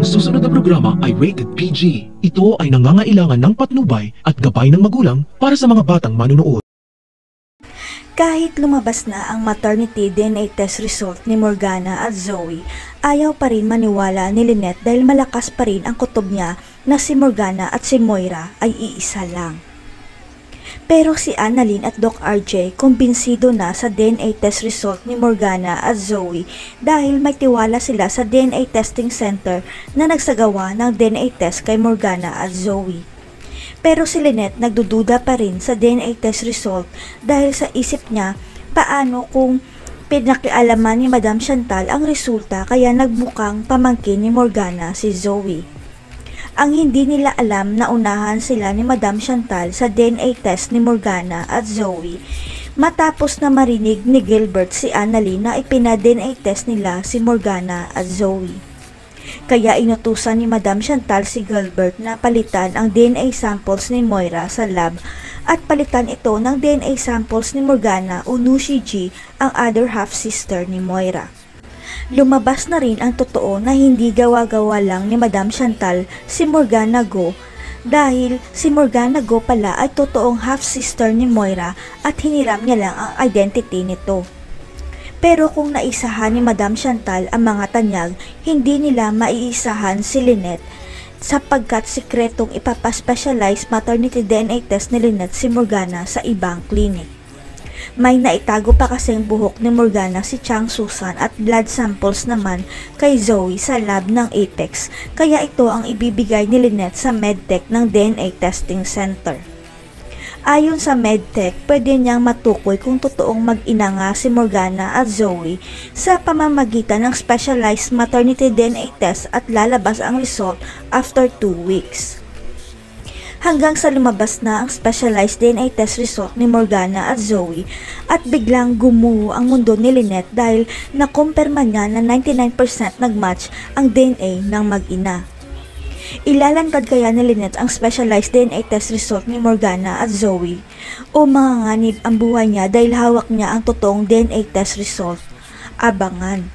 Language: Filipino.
susunod na programa ay rated PG. Ito ay nangangailangan ng patnubay at gabay ng magulang para sa mga batang manunood. Kahit lumabas na ang maternity DNA test result ni Morgana at Zoe, ayaw pa rin maniwala ni Lynette dahil malakas pa rin ang kutob niya na si Morgana at si Moira ay iisa lang. Pero si Annalyn at Doc RJ kumbinsido na sa DNA test result ni Morgana at Zoe dahil may tiwala sila sa DNA testing center na nagsagawa ng DNA test kay Morgana at Zoe. Pero si Lynette nagdududa pa rin sa DNA test result dahil sa isip niya paano kung pinakialaman ni Madam Chantal ang resulta kaya nagmukhang pamangkin ni Morgana si Zoe. Ang hindi nila alam na unahan sila ni Madam Chantal sa DNA test ni Morgana at Zoe matapos na marinig ni Gilbert si Annalyn na ipina-DNA test nila si Morgana at Zoe. Kaya inutusan ni Madam Chantal si Gilbert na palitan ang DNA samples ni Moira sa lab at palitan ito ng DNA samples ni Morgana o Nushi G, ang other half-sister ni Moira. Lumabas na rin ang totoo na hindi gawa-gawa lang ni Madam Chantal si Morgana Go dahil si Morgana Go pala ay totoong half-sister ni Moira at hiniram niya lang ang identity nito. Pero kung naisahan ni Madam Chantal ang mga tanyag, hindi nila maiisahan si Lynette sapagkat sikretong ipapaspecialize maternity DNA test ni Lynette si Morgana sa ibang clinic. May naitago pa kasing buhok ni Morgana si Chang Susan at blood samples naman kay Zoe sa lab ng Apex, kaya ito ang ibibigay ni Lynette sa medtech ng DNA testing center. Ayon sa medtech, pwede niyang matukoy kung totoong mag-ina nga si Morgana at Zoe sa pamamagitan ng specialized maternity DNA test at lalabas ang result after 2 weeks. Hanggang sa lumabas na ang specialized DNA test result ni Morgana at Zoe at biglang gumuho ang mundo ni Lynette dahil nakumpirma niya na 99% nagmatch ang DNA ng mag-ina. Ilalantad kaya ni Lynette ang specialized DNA test result ni Morgana at Zoe o manganganib ang buhay niya dahil hawak niya ang totoong DNA test result? Abangan!